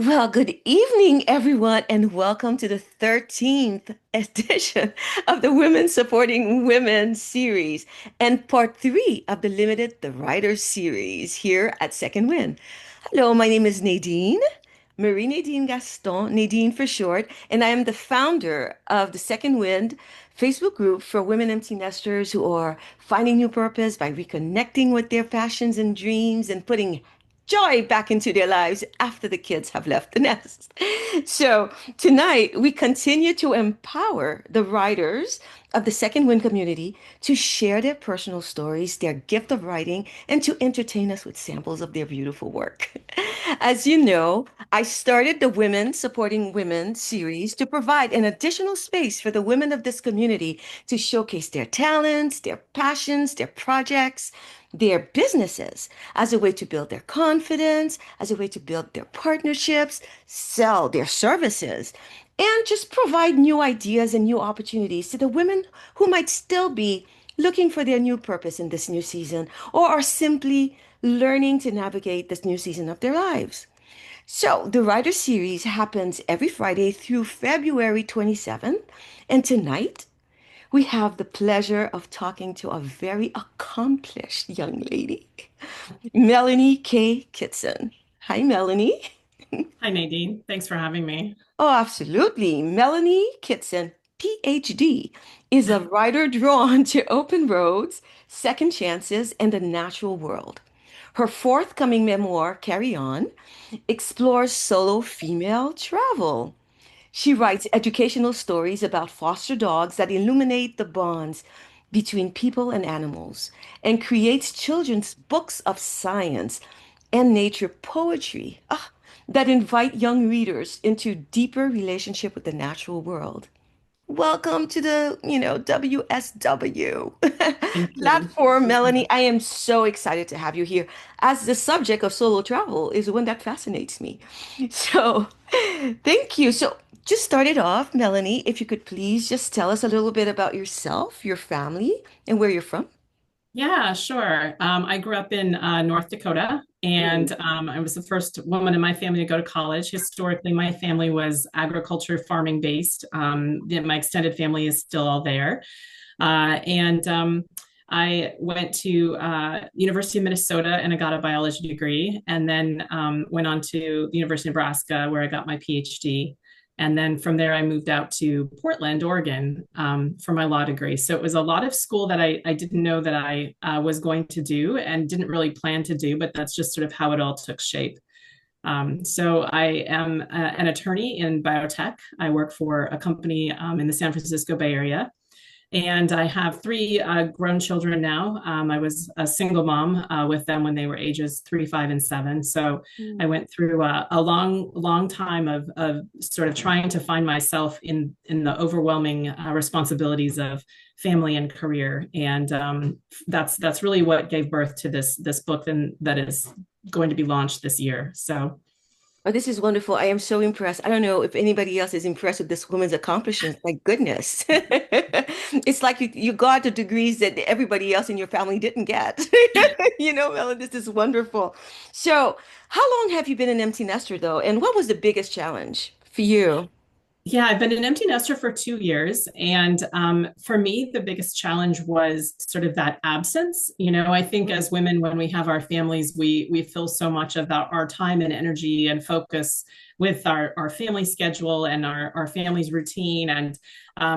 Well, good evening, everyone, and welcome to the 13th edition of the Women Supporting Women series and part three of the Limited the Writers series here at Second Wind. Hello, my name is Nadine, Marie Nadine Gaston, Nadine for short, and I am the founder of the Second Wind Facebook group for women empty nesters who are finding new purpose by reconnecting with their passions and dreams and putting joy back into their lives after the kids have left the nest. So, tonight we continue to empower the writers of the Second Wind community to share their personal stories, their gift of writing, and to entertain us with samples of their beautiful work. As you know, I started the Women Supporting Women series to provide an additional space for the women of this community to showcase their talents, their passions, their projects, their businesses as a way to build their confidence, as a way to build their partnerships, sell their services, and just provide new ideas and new opportunities to the women who might still be looking for their new purpose in this new season or are simply learning to navigate this new season of their lives. So, the Writer Series happens every Friday through February 27th, and tonight we have the pleasure of talking to a very accomplished young lady, Melanie K. Kitzan. Hi, Melanie. Hi, Nadine. Thanks for having me. Oh, absolutely. Melanie Kitzan, PhD, is a writer drawn to open roads, second chances, and the natural world. Her forthcoming memoir, Carry On, explores solo female travel. She writes educational stories about foster dogs that illuminate the bonds between people and animals and creates children's books of science and nature poetry that invite young readers into deeper relationship with the natural world. Welcome to the, WSW Thank you. platform, Melanie. I am so excited to have you here as the subject of solo travel is one that fascinates me. So, thank you. So, just start it off, Melanie, if you could please just tell us a little bit about yourself, your family, and where you're from. Yeah, sure. I grew up in North Dakota, and I was the first woman in my family to go to college. Historically, my family was agriculture farming based. My extended family is still all there. And I went to University of Minnesota and I got a biology degree, and then went on to the University of Nebraska where I got my PhD. And then from there, I moved out to Portland, Oregon, for my law degree. So it was a lot of school that I didn't know that I was going to do and didn't really plan to do, but that's just sort of how it all took shape. So I am an attorney in biotech. I work for a company in the San Francisco Bay Area. And I have three grown children now. I was a single mom with them when they were ages 3, 5, and 7. So I Mm. went through a long, long time of sort of trying to find myself in the overwhelming responsibilities of family and career. And that's really what gave birth to this book and that is going to be launched this year. So Oh, this is wonderful. I am so impressed. I don't know if anybody else is impressed with this woman's accomplishments. My goodness. It's like you got the degrees that everybody else in your family didn't get. Ellen, this is wonderful. So, how long have you been an empty nester, though? And what was the biggest challenge for you? yeah, I've been an empty nester for 2 years. And for me, the biggest challenge was sort of that absence. I think as women, when we have our families, we fill so much of our time and energy and focus with our family schedule and our family's routine. And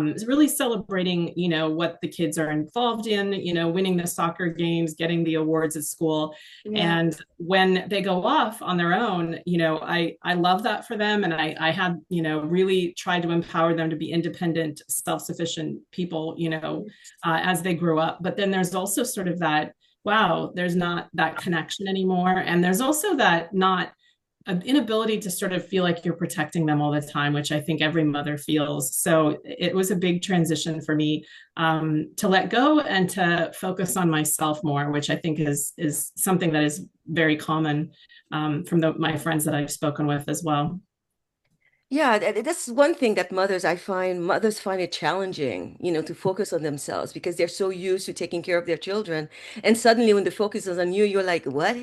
it's really celebrating, what the kids are involved in, winning the soccer games, getting the awards at school. Yeah. And when they go off on their own, I love that for them. And I had, really tried to empower them to be independent, self-sufficient people, as they grew up. But then there's also sort of that, wow, there's not that connection anymore. And there's also that not an inability to sort of feel like you're protecting them all the time, which I think every mother feels. So it was a big transition for me to let go and to focus on myself more, which I think is something that is very common from my friends that I've spoken with as well. Yeah, that's one thing that mothers find it challenging, to focus on themselves because they're so used to taking care of their children. And suddenly when the focus is on you, you're like, what?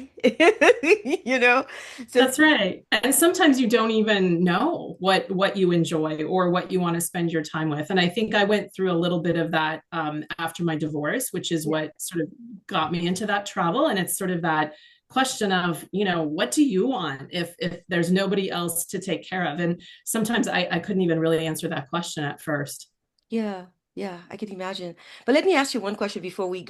You know? So That's right. And sometimes you don't even know what you enjoy or what you want to spend your time with. And I think I went through a little bit of that after my divorce, which is yeah, what sort of got me into that travel. And it's sort of that question of, what do you want if there's nobody else to take care of? And sometimes I couldn't even really answer that question at first. yeah, yeah, I can imagine. But let me ask you one question before we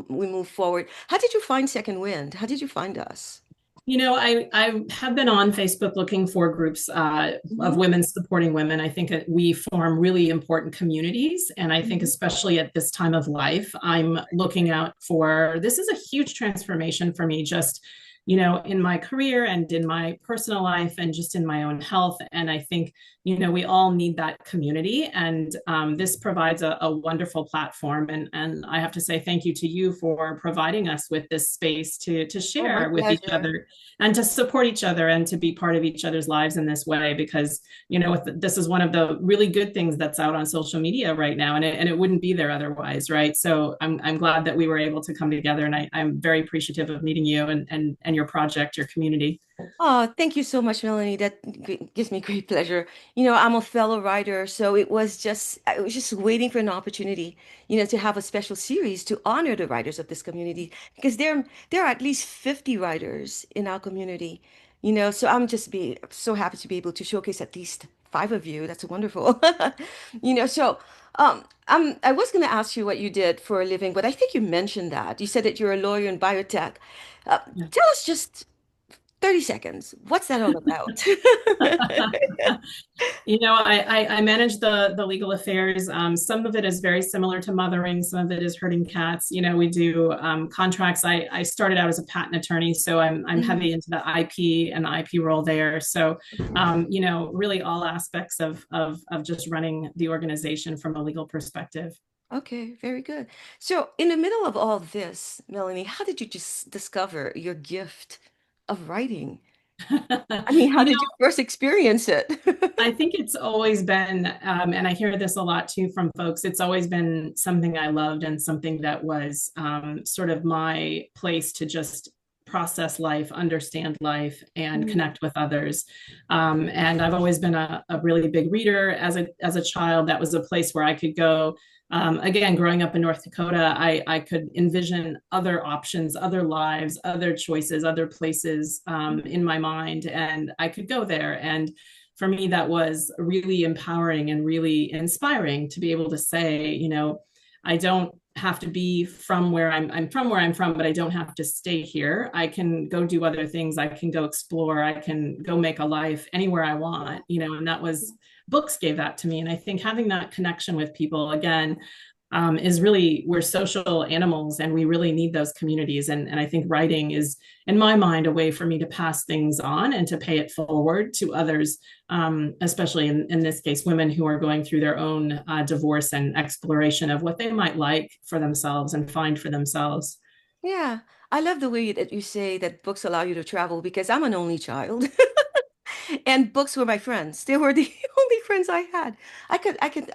move forward. How did you find Second Wind? How did you find us? I have been on Facebook looking for groups of Hmm. women supporting women. I think that we form really important communities. And I think, Hmm. especially at this time of life, I'm looking out for this is a huge transformation for me, just, in my career and in my personal life and just in my own health. And I think, we all need that community. And this provides a wonderful platform. And I have to say thank you to you for providing us with this space to Oh, my share with each pleasure. other and to support each other and to be part of each other's lives in this way because this is one of the really good things that's out on social media right now, and it wouldn't be there otherwise, right? So I'm glad that we were able to come together, and I'm very appreciative of meeting you and your project, your community. Oh, thank you so much, Melanie. That gives me great pleasure. I'm a fellow writer, so I was just waiting for an opportunity, to have a special series to honor the writers of this community because there are at least 50 writers in our community, so I'm just be so happy to be able to showcase at least five of you. That's wonderful. So I was going to ask you what you did for a living, but I think you mentioned that. You said that you're a lawyer in biotech. Uh, Tell us just 30 seconds. What's that all about? I manage the legal affairs. Some of it is very similar to mothering. Some of it is herding cats. We do contracts. I started out as a patent attorney, so I'm Mhm. heavy into the IP and the IP role there. So, really all aspects of just running the organization from a legal perspective. Okay, very good. So, in the middle of all this, Melanie, how did you just discover your gift of writing? I mean, how you know, did you first experience it? I think it's always been, and I hear this a lot too from folks, it's always been something I loved and something that was sort of my place to just process life, understand life, and Mm. connect with others. And I've always been a really big reader as a child. That was a place where I could go. Again, growing up in North Dakota, I could envision other options, other lives, other choices, other places in my mind, and I could go there. And for me, that was really empowering and really inspiring to be able to say, I don't have to be from where I'm from where I'm from, but I don't have to stay here. I can go do other things. I can go explore. I can go make a life anywhere I want, and that was books gave that to me. And I think having that connection with people again, is really we're social animals and we really need those communities. And I think writing is, in my mind, a way for me to pass things on and to pay it forward to others, especially in this case, women who are going through their own divorce and exploration of what they might like for themselves and find for themselves. Yeah, I love the way that you say that books allow you to travel because I'm an only child. And books were my friends. They were the only friends I had. I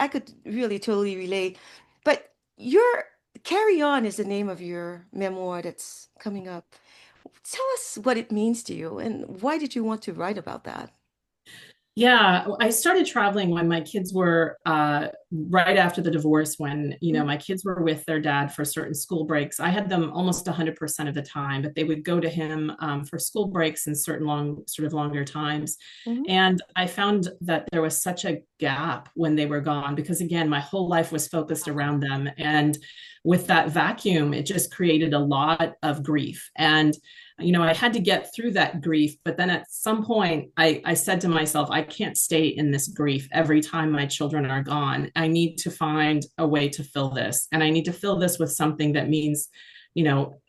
could really totally relate. But your Carry On is the name of your memoir that's coming up. Tell us what it means to you and why did you want to write about that? Yeah, I started traveling when my kids were right after the divorce, when, Mm-hmm. my kids were with their dad for certain school breaks. I had them almost 100% of the time, but they would go to him for school breaks and certain sort of longer times. And I found that there was such a gap when they were gone because, again, my whole life was focused around them. And with that vacuum, it just created a lot of grief. And I had to get through that grief. But then at some point, I said to myself, I can't stay in this grief every time my children are gone. I need to find a way to fill this. And I need to fill this with something that means,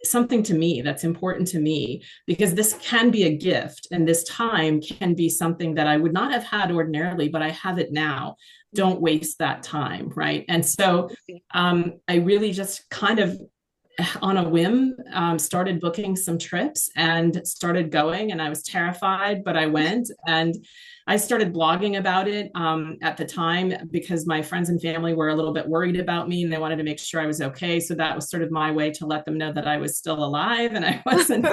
something to me that's important to me, because this can be a gift. And this time can be something that I would not have had ordinarily, but I have it now. Yeah. Don't waste that time. Right. And so I really just kind of on a whim, started booking some trips and started going. And I was terrified, but I went and I started blogging about it at the time because my friends and family were a little bit worried about me and they wanted to make sure I was okay. So that was sort of my way to let them know that I was still alive and I wasn't,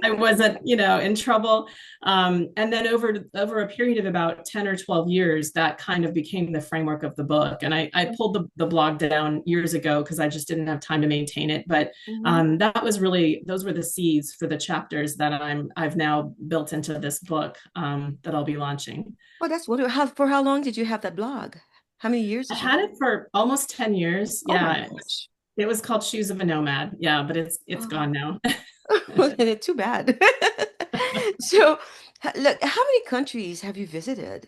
in trouble. And then over a period of about 10 or 12 years, that kind of became the framework of the book. And I pulled the blog down years ago because I just didn't have time to maintain it. But Mhm. that was really, those were the seeds for the chapters that I've now built into this book that I'll be launching. Oh, that's wonderful. For how long did you have that blog? How many years I did you had have? it for almost 10 years. Oh my Yeah. gosh. It was called Shoes of a Nomad. Yeah, but it's Oh, gone now. too bad. So, look, how many countries have you visited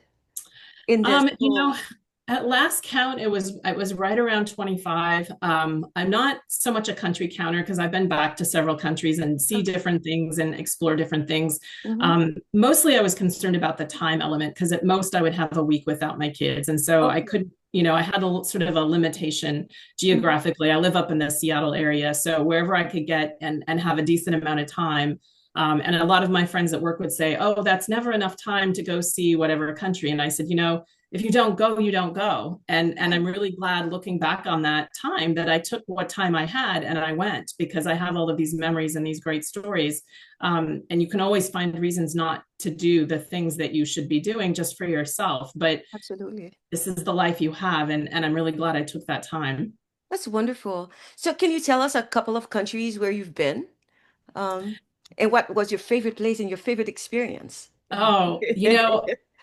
in this Um, you know, whole? at last count, it was right around 25. I'm not so much a country counter because I've been back to several countries and see Okay. different things and explore different things. Hmm. Mostly I was concerned about the time element because at most I would have a week without my kids. And so I Okay. could, I had sort of a limitation Mhm. geographically. I live up in the Seattle area. So wherever I could get and have a decent amount of time, and a lot of my friends at work would say, "Oh, that's never enough time to go see whatever country." And I said, if you don't go, you don't go. And Yeah, I'm really glad looking back on that time that I took what time I had and I went because I have all of these memories and these great stories. And you can always find reasons not to do the things that you should be doing just for yourself. But absolutely. this is the life you have. And I'm really glad I took that time. That's wonderful. So, can you tell us a couple of countries where you've been? Um, and what was your favorite place and your favorite experience? Oh,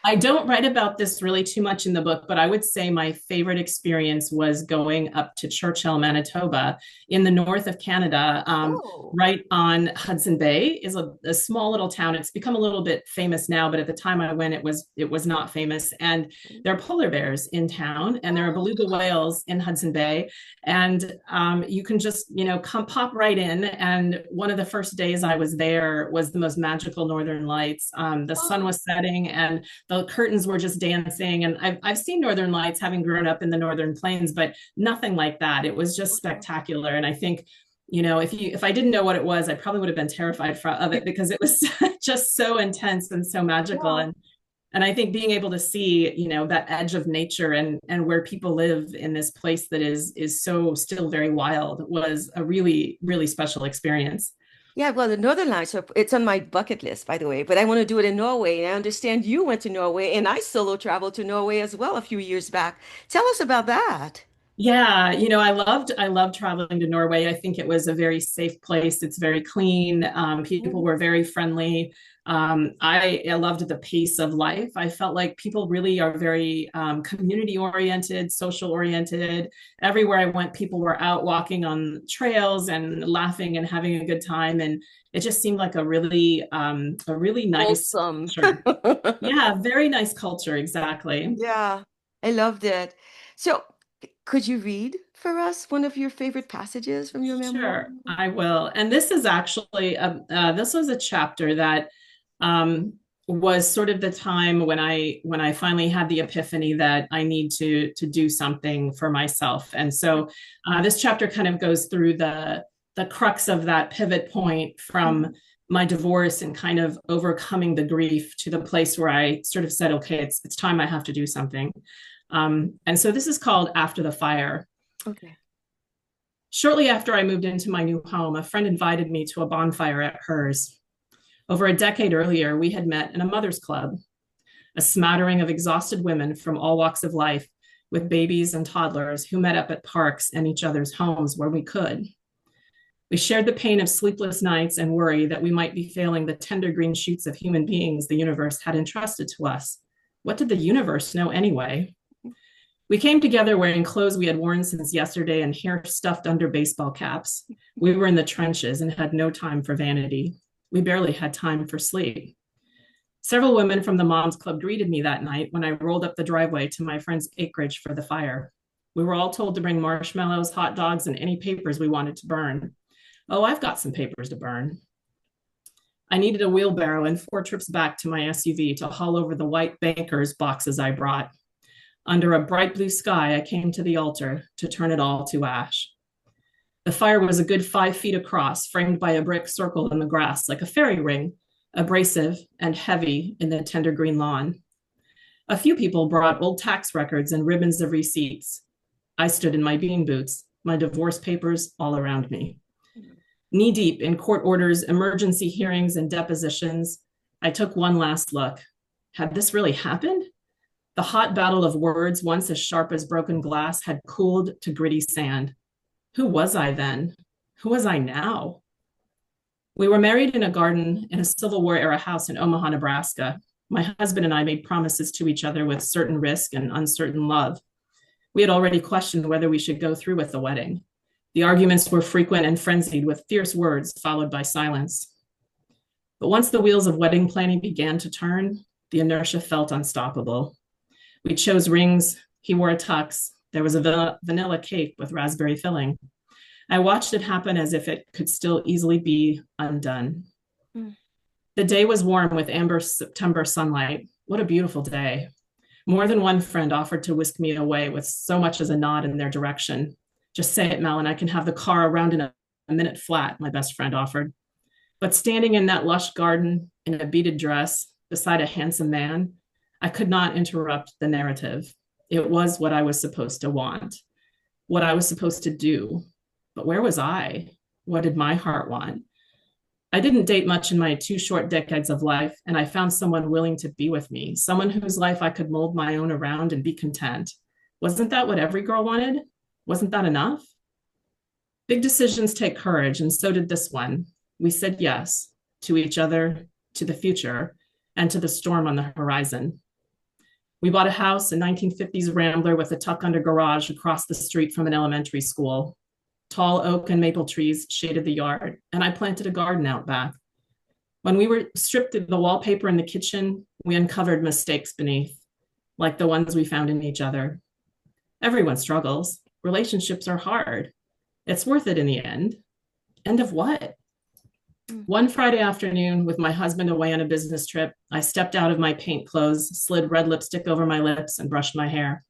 I don't write about this really too much in the book, but I would say my favorite experience was going up to Churchill, Manitoba, in the north of Canada, Oh, right on Hudson Bay. Is a small little town. It's become a little bit famous now, but at the time I went, it was not famous. And there are polar bears in town, and there are oh, beluga whales in Hudson Bay, and you can just come pop right in. And one of the first days I was there was the most magical northern lights. The sun oh, was setting and the curtains were just dancing, and I've seen northern lights having grown up in the northern plains, but nothing like that. It was just okay. spectacular. And I think if I didn't know what it was, I probably would have been terrified of it because it was just so intense and so magical. Yeah, And I think being able to see, that edge of nature and where people live in this place that is so still very wild was a really, really special experience. yeah. Well, the Northern Lights it's on my bucket list, by the way. But I want to do it in Norway, and I understand you went to Norway, and I solo traveled to Norway as well a few years back. Tell us about that. Yeah, I loved traveling to Norway. I think it was a very safe place. It's very clean. People Mhm. were very friendly. I loved the pace of life. I felt like people really are very community oriented, social oriented. Everywhere I went, people were out walking on trails and laughing and having a good time. And it just seemed like a really nice Wholesome. culture. Yeah, very nice culture. Exactly. Yeah, I loved it. So, could you read for us one of your favorite passages from your memoir? Sure, I will. And this is actually this was a chapter that um, was sort of the time when I finally had the epiphany that I need to do something for myself. And so this chapter kind of goes through the crux of that pivot point from Mhm. my divorce and kind of overcoming the grief to the place where I sort of said, okay, it's time I have to do something. And so this is called After the Fire. Okay. Shortly after I moved into my new home, a friend invited me to a bonfire at hers. Over a decade earlier, we had met in a mother's club, a smattering of exhausted women from all walks of life, with babies and toddlers who met up at parks and each other's homes where we could. We shared the pain of sleepless nights and worry that we might be failing the tender green shoots of human beings the universe had entrusted to us. What did the universe know anyway? We came together wearing clothes we had worn since yesterday and hair stuffed under baseball caps. We were in the trenches and had no time for vanity. We barely had time for sleep. Several women from the Moms Club greeted me that night when I rolled up the driveway to my friend's acreage for the fire. We were all told to bring marshmallows, hot dogs, and any papers we wanted to burn. Oh, I've got some papers to burn. I needed a wheelbarrow and 4 trips back to my SUV to haul over the white banker's boxes I brought. Under a bright blue sky, I came to the altar to turn it all to ash. The fire was a good 5 feet across, framed by a brick circle in the grass like a fairy ring, abrasive and heavy in the tender green lawn. A few people brought old tax records and ribbons of receipts. I stood in my bean boots, my divorce papers all around me. Knee deep in court orders, emergency hearings, and depositions, I took one last look. Had this really happened? The hot battle of words, once as sharp as broken glass, had cooled to gritty sand. Who was I then? Who was I now? We were married in a garden in a Civil War era house in Omaha, Nebraska. My husband and I made promises to each other with certain risk and uncertain love. We had already questioned whether we should go through with the wedding. The arguments were frequent and frenzied, with fierce words followed by silence. But once the wheels of wedding planning began to turn, the inertia felt unstoppable. We chose rings. He wore a tux. There was a vanilla cake with raspberry filling. I watched it happen as if it could still easily be undone. Mm. The day was warm with amber September sunlight. What a beautiful day. More than one friend offered to whisk me away with so much as a nod in their direction. Just say it, Mel, and I can have the car around in a minute flat, my best friend offered. But standing in that lush garden in a beaded dress beside a handsome man, I could not interrupt the narrative. It was what I was supposed to want, what I was supposed to do. But where was I? What did my heart want? I didn't date much in my 2 short decades of life, and I found someone willing to be with me, someone whose life I could mold my own around and be content. Wasn't that what every girl wanted? Wasn't that enough? Big decisions take courage, and so did this one. We said yes to each other, to the future, and to the storm on the horizon. We bought a house, a 1950s Rambler with a tuck-under garage across the street from an elementary school. Tall oak and maple trees shaded the yard, and I planted a garden out back. When we were stripped of the wallpaper in the kitchen, we uncovered mistakes beneath, like the ones we found in each other. Everyone struggles. Relationships are hard. It's worth it in the end. End of what? One Friday afternoon, with my husband away on a business trip, I stepped out of my paint clothes, slid red lipstick over my lips, and brushed my hair.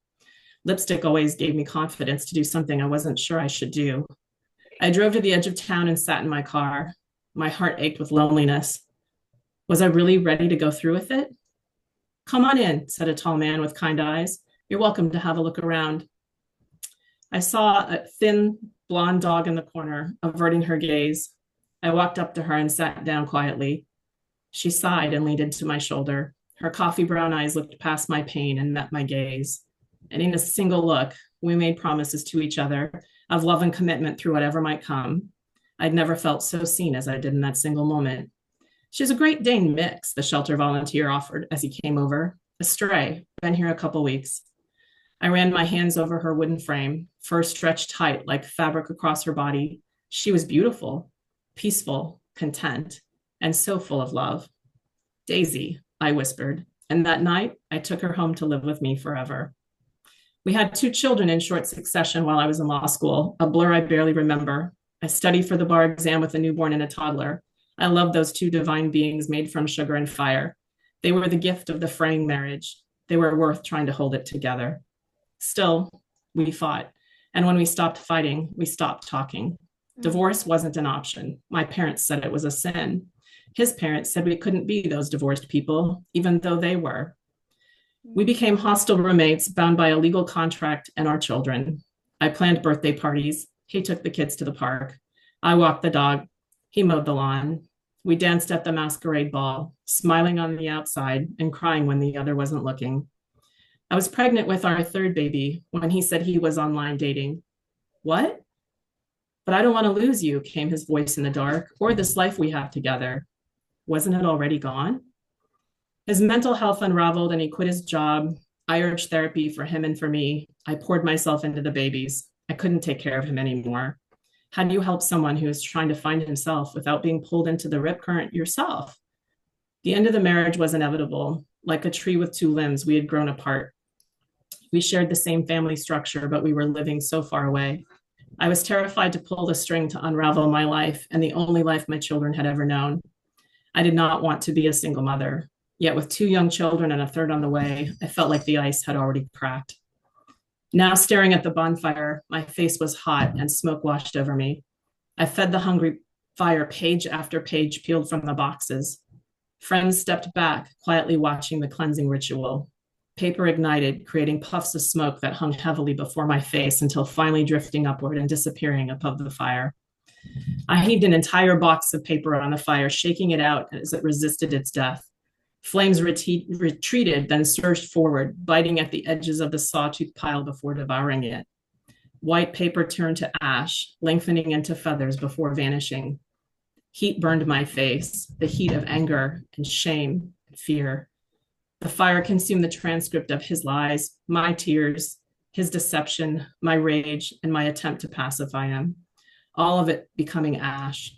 Lipstick always gave me confidence to do something I wasn't sure I should do. I drove to the edge of town and sat in my car. My heart ached with loneliness. Was I really ready to go through with it? Come on in, said a tall man with kind eyes. You're welcome to have a look around. I saw a thin, blonde dog in the corner, averting her gaze. I walked up to her and sat down quietly. She sighed and leaned into my shoulder. Her coffee brown eyes looked past my pain and met my gaze. And in a single look, we made promises to each other of love and commitment through whatever might come. I'd never felt so seen as I did in that single moment. She's a Great Dane mix, the shelter volunteer offered as he came over. A stray, been here a couple weeks. I ran my hands over her wooden frame, fur stretched tight like fabric across her body. She was beautiful, peaceful, content, and so full of love. Daisy, I whispered, and that night I took her home to live with me forever. We had 2 children in short succession while I was in law school, a blur I barely remember. I studied for the bar exam with a newborn and a toddler. I loved those 2 divine beings made from sugar and fire. They were the gift of the fraying marriage. They were worth trying to hold it together. Still, we fought. And when we stopped fighting, we stopped talking. Divorce wasn't an option. My parents said it was a sin. His parents said we couldn't be those divorced people, even though they were. We became hostile roommates bound by a legal contract and our children. I planned birthday parties. He took the kids to the park. I walked the dog. He mowed the lawn. We danced at the masquerade ball, smiling on the outside and crying when the other wasn't looking. I was pregnant with our 3rd baby when he said he was online dating. What? But I don't want to lose you, came his voice in the dark, or this life we have together. Wasn't it already gone? His mental health unraveled and he quit his job. I urged therapy for him and for me. I poured myself into the babies. I couldn't take care of him anymore. How do you help someone who is trying to find himself without being pulled into the rip current yourself? The end of the marriage was inevitable. Like a tree with 2 limbs, we had grown apart. We shared the same family structure, but we were living so far away. I was terrified to pull the string to unravel my life and the only life my children had ever known. I did not want to be a single mother. Yet with 2 young children and a 3rd on the way, I felt like the ice had already cracked. Now, staring at the bonfire, my face was hot and smoke washed over me. I fed the hungry fire page after page peeled from the boxes. Friends stepped back, quietly watching the cleansing ritual. Paper ignited, creating puffs of smoke that hung heavily before my face until finally drifting upward and disappearing above the fire. I heaved an entire box of paper on the fire, shaking it out as it resisted its death. Flames retreated, then surged forward, biting at the edges of the sawtooth pile before devouring it. White paper turned to ash, lengthening into feathers before vanishing. Heat burned my face, the heat of anger and shame and fear. The fire consumed the transcript of his lies, my tears, his deception, my rage, and my attempt to pacify him, all of it becoming ash.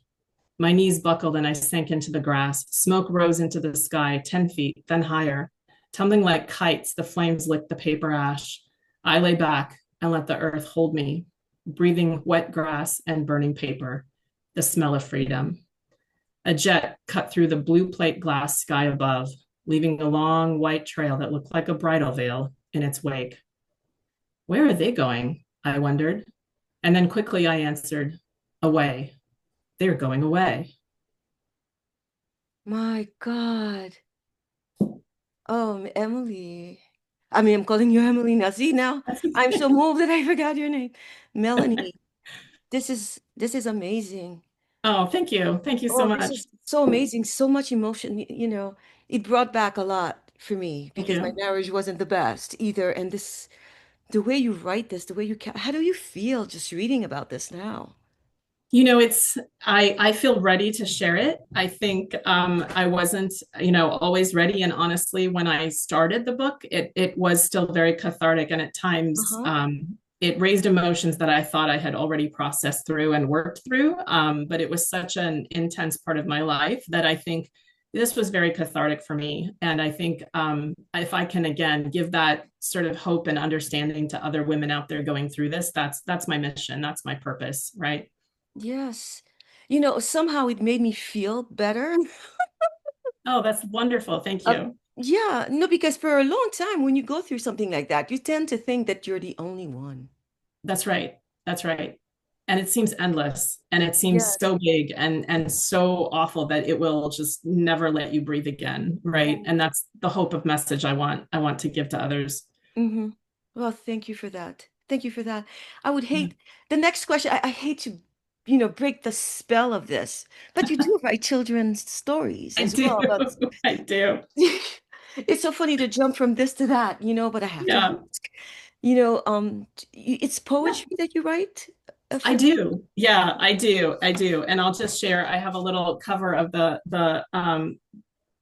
My knees buckled and I sank into the grass. Smoke rose into the sky, 10 feet, then higher. Tumbling like kites, the flames licked the paper ash. I lay back and let the earth hold me, breathing wet grass and burning paper, the smell of freedom. A jet cut through the blue plate glass sky above, leaving a long white trail that looked like a bridal veil in its wake. Where are they going? I wondered. And then quickly I answered, away. They're going away. My God. Emily. I mean, I'm calling you Emily now. See, now I'm so moved that I forgot your name. Melanie, this is amazing. Oh, thank you. Thank you so Oh, this much. is so amazing. So much emotion. It brought back a lot for me Thank because my you. marriage wasn't the best either. And the way you write this, the way how do you feel just reading about this now? It's I feel ready to share it. I think I wasn't, always ready. And honestly, when I started the book, it was still very cathartic, and at times Uh-huh. it raised emotions that I thought I had already processed through and worked through. But it was such an intense part of my life that I think this was very cathartic for me. And I think if I can again give that sort of hope and understanding to other women out there going through this, that's my mission. That's my purpose, right? Yes. Somehow it made me feel better. Oh, that's wonderful. Thank you. Yeah, no, because for a long time, when you go through something like that, you tend to think that you're the only one. That's right. That's right. And it seems endless, and it seems Yes. so big and so awful that it will just never let you breathe again, right? And that's the hope of message I want to give to others. Mm-hmm. Well, thank you for that. Thank you for that. I would hate the next question. I hate to, break the spell of this, but you do write children's stories I as do. well. But I do. it's so funny to jump from this to that, but I have to Yeah. ask. It's poetry that you write I for. do. Yeah, I do. I do. And I'll just share, I have a little cover of the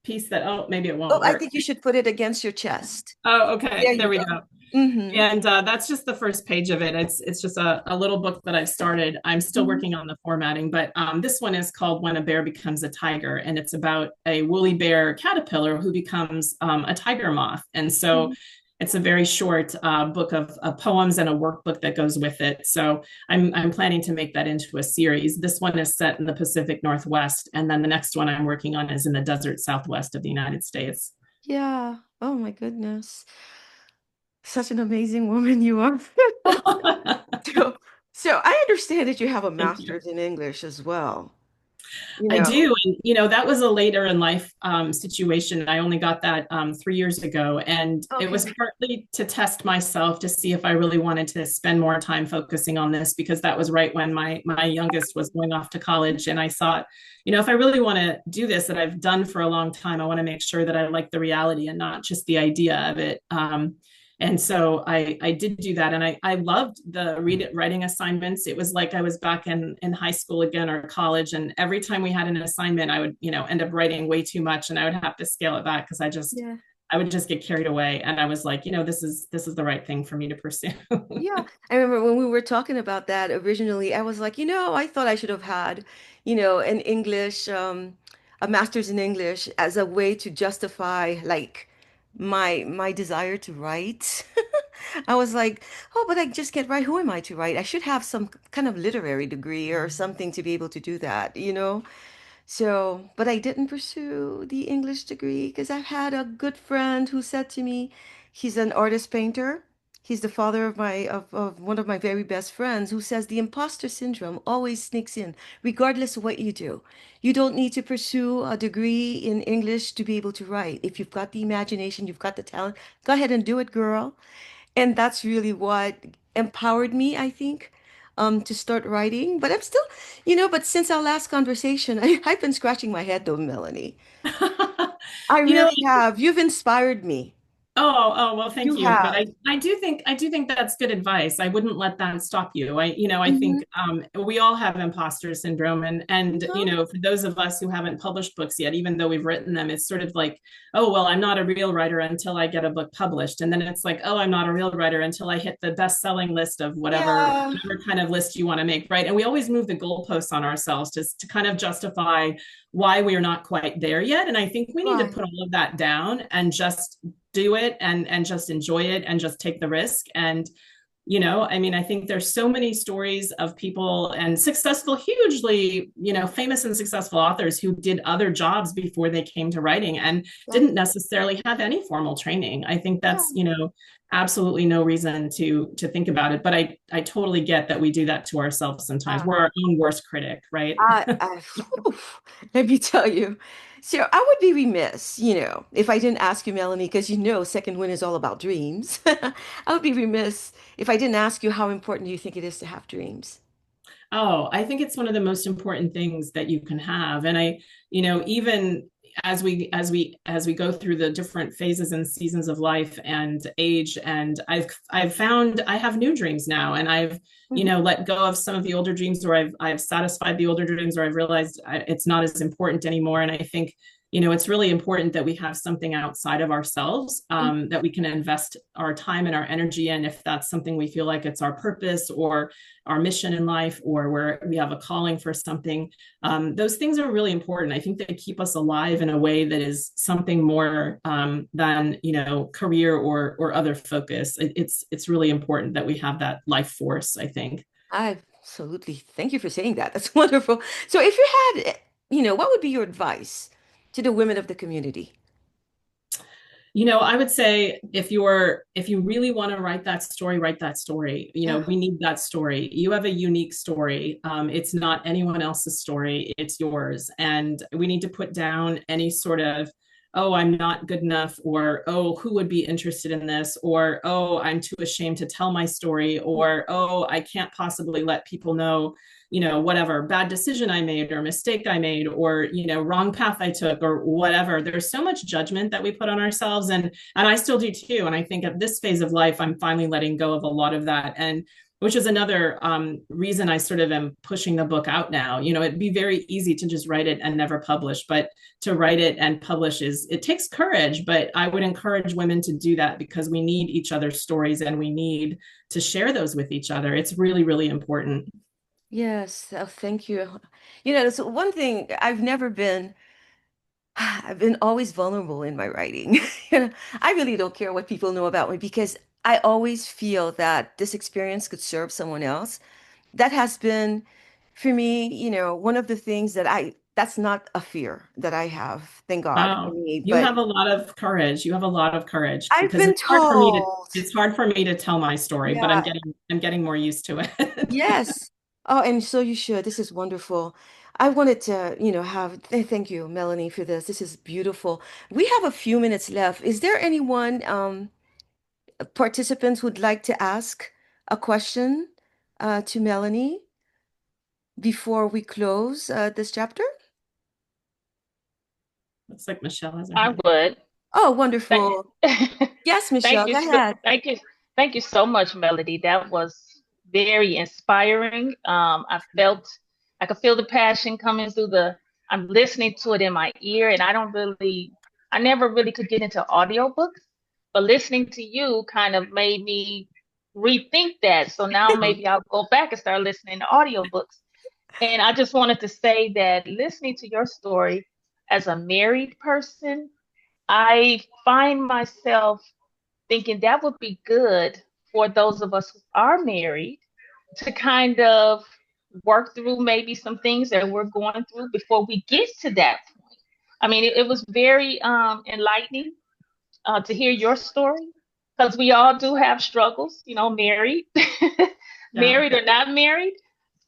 piece that, oh, maybe it Oh, won't I work. think you should put it against your chest. Oh, okay. There There you we go. go. Mm-hmm. And that's just the first page of it. It's just a little book that I've started. I'm still Hmm. working on the formatting, but this one is called When a Bear Becomes a Tiger, and it's about a woolly bear caterpillar who becomes a tiger moth. And so it's a very short book of poems and a workbook that goes with it. So I'm planning to make that into a series. This one is set in the Pacific Northwest, and then the next one I'm working on is in the desert Southwest of the United States. Yeah. Oh my goodness. Such an amazing woman you are. So, so I understand that you have a Thank you. master's in English as well. You I know. do. And, that was a later in life situation. I only got that 3 years ago. And it was Okay. partly to test myself to see if I really wanted to spend more time focusing on this, because that was right when my youngest was going off to college. And I thought, if I really want to do this that I've done for a long time, I want to make sure that I like the reality and not just the idea of it. And so I did do that, and I loved the writing assignments. It was like I was back in high school again, or college, and every time we had an assignment I would end up writing way too much, and I would have to scale it back because Yeah. I would just get carried away, and I was like, this is the right thing for me to pursue. Yeah, I remember when we were talking about that originally, I was like, I thought I should have had, an English, a master's in English as a way to justify like my desire to write. I was like, oh, but I just can't write. Who am I to write? I should have some kind of literary degree or something to be able to do that. So, but I didn't pursue the English degree because I've had a good friend who said to me, he's an artist painter. He's the father of of one of my very best friends who says the imposter syndrome always sneaks in, regardless of what you do. You don't need to pursue a degree in English to be able to write. If you've got the imagination, you've got the talent, go ahead and do it, girl. And that's really what empowered me, I think, to start writing. But I'm still, but since our last conversation, I've been scratching my head though, Melanie. I You know, really have. You've inspired me. well, thank You you. But have. I do think that's good advice. I wouldn't let that stop you. I Hmm. think we all have imposter syndrome, and Uh-huh. for those of us who haven't published books yet, even though we've written them, it's sort of like, oh, well, I'm not a real writer until I get a book published, and then it's like, oh, I'm not a real writer until I hit the best-selling list of Yeah. whatever kind of list you want to make, right? And we always move the goalposts on ourselves to kind of justify why we are not quite there yet. And I think we need to Right. put all of that down and just do it and just enjoy it and just take the risk. And I mean, I think there's so many stories of people and successful, hugely, famous and successful authors who did other jobs before they came to writing and Right. didn't necessarily have any formal training. I think Yeah. that's, absolutely no reason to think about it. But I totally get that we do that to ourselves sometimes. Uh, We're our own worst critic, right? whew, let me tell you. So I would be remiss, if I didn't ask you, Melanie, because Second Wind is all about dreams. I would be remiss if I didn't ask you how important do you think it is to have dreams? Oh, I think it's one of the most important things that you can have. And even as we go through the different phases and seasons of life and age, and I've found I have new dreams now, and I've Mhm. let go of some of the older dreams, or I've satisfied the older dreams, or I've realized it's not as important anymore. And I think it's really important that we have something outside of ourselves, that we can invest our time and our energy in, if that's something we feel like it's our purpose or our mission in life, or where we have a calling for something. Those things are really important. I think they keep us alive in a way that is something more, than career or other focus. It's really important that we have that life force, I think. Absolutely. Thank you for saying that. That's wonderful. So if you had, what would be your advice to the women of the community? I would say if you really want to write that story, write that story. Yeah. We need that story. You have a unique story. It's not anyone else's story, it's yours. And we need to put down any sort of, oh, I'm not good enough, or oh, who would be interested in this, or oh, I'm too ashamed to tell my story, or oh, I can't possibly let people know whatever bad decision I made or mistake I made, or wrong path I took, or whatever. There's so much judgment that we put on ourselves, and I still do too. And I think at this phase of life, I'm finally letting go of a lot of that, and which is another reason I sort of am pushing the book out now. It'd be very easy to just write it and never publish, but to write it and publish it takes courage. But I would encourage women to do that, because we need each other's stories and we need to share those with each other. It's really, really important. Yes. Oh, thank you. That's one thing I've been always vulnerable in my writing. I really don't care what people know about me because I always feel that this experience could serve someone else. That has been, for me, one of the things that's not a fear that I have, thank God for Wow. me. You But have a lot of courage. You have a lot of courage, I've because been told, it's hard for me to tell my story, but yeah, I'm getting more used to it. yes. Oh, and so you should. This is wonderful. I wanted to, thank you, Melanie, for this. This is beautiful. We have a few minutes left. Is there anyone, participants would like to ask a question to Melanie before we close this chapter? Looks like Michelle has her I hand. would. Oh, Thank, wonderful. Yes, thank Michelle, you, go ahead. thank you so much, Melody. That was very inspiring. I could feel the passion coming through the. I'm listening to it in my ear, and I never really could get into audiobooks, but listening to you kind of made me rethink that. So now maybe I'll go back and start listening to audiobooks. And I just wanted to say that listening to your story as a married person, I find myself thinking that would be good for those of us who are married to kind of work through maybe some things that we're going through before we get to that point. I mean, it was very enlightening to hear your story. because we all do have struggles, married, Yeah. married or not married.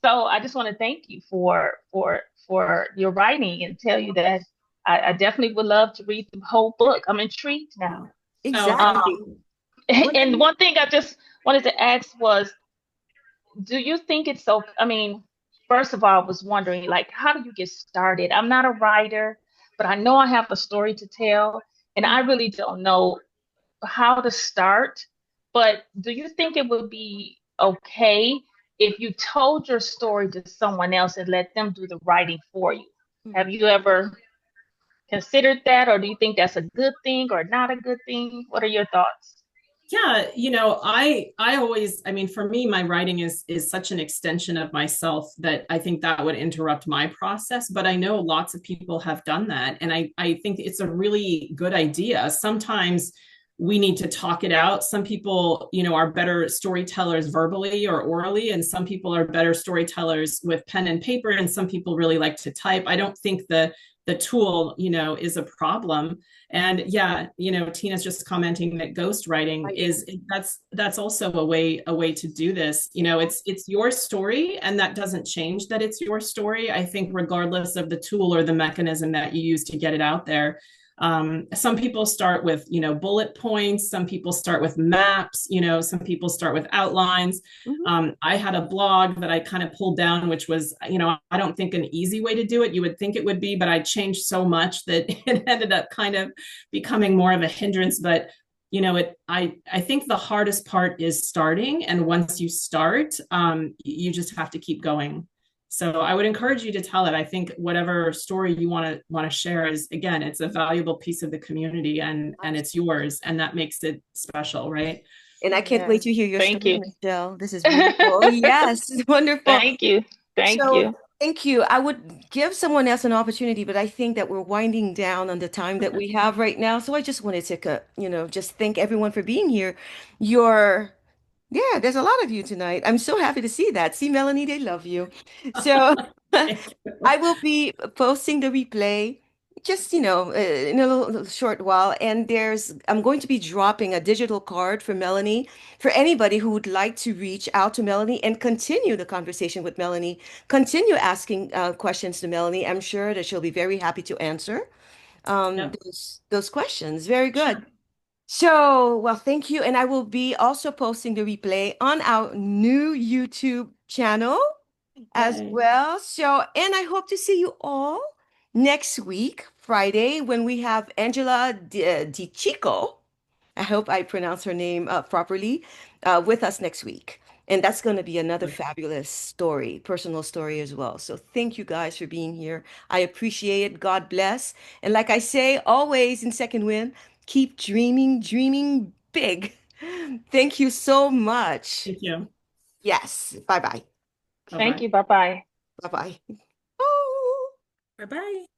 So I just want to thank you for your writing and tell you that I definitely would love to read the whole book. I'm intrigued now. Oh, thank Exactly. Um, you. What and you, one thing I just wanted to ask was, do you think it's so? I mean, first of all, I was wondering, like, how do you get started? I'm not a writer, but I know I have a story to tell, and I really don't know how to start. But do you think it would be okay if you told your story to someone else and let them do the writing for you? Have Mhm. you ever considered that, or do you think that's a good thing or not a good thing? What are your thoughts? Yeah, I always, I mean, for me, my writing is such an extension of myself that I think that would interrupt my process. But I know lots of people have done that, and I think it's a really good idea. Sometimes we need to talk it out. Some people, are better storytellers verbally or orally, and some people are better storytellers with pen and paper, and some people really like to type. I don't think the tool, is a problem. And yeah, Tina's just commenting that ghostwriting is that's also a way to do this. It's your story, and that doesn't change that it's your story. I think regardless of the tool or the mechanism that you use to get it out there. Some people start with, bullet points. Some people start with maps. Some people start with outlines. Mhm. I had a blog that I kind of pulled down, which was, I don't think an easy way to do it. You would think it would be, but I changed so much that it ended up kind of becoming more of a hindrance. But I think the hardest part is starting, and once you start, you just have to keep going. So I would encourage you to tell it. I think whatever story you want to share is, again, it's a valuable piece of the community, and it's yours, and that makes it special, right? And I can't Yeah. wait to hear your Thank story, you. Michelle. This is beautiful. Yes, wonderful. Thank you. Thank So you. thank you. I would give someone else an opportunity, but I think that we're winding down on the time that we have right now. So I just wanted to, just thank everyone for being here. Your, yeah, there's a lot of you tonight. I'm so happy to see that. See, Melanie, they love you. So Thank you. I will be posting the replay just, in a little short while. And I'm going to be dropping a digital card for Melanie for anybody who would like to reach out to Melanie and continue the conversation with Melanie, continue asking questions to Melanie. I'm sure that she'll be very happy to answer Yep. those questions. Very good. Sure. So, well, thank you. And I will be also posting the replay on our new YouTube channel as Yay. well. So, and I hope to see you all next week, Friday, when we have Angela Di Chico. I hope I pronounce her name properly, with us next week. And that's going to be another fabulous story, personal story as well. So thank you guys for being here. I appreciate it. God bless. And like I say always in Second Wind, keep dreaming, dreaming big. Thank you so much. Thank you. Yes. Bye bye. Bye Thank bye. you. Bye bye. Bye bye. Oh. Bye bye.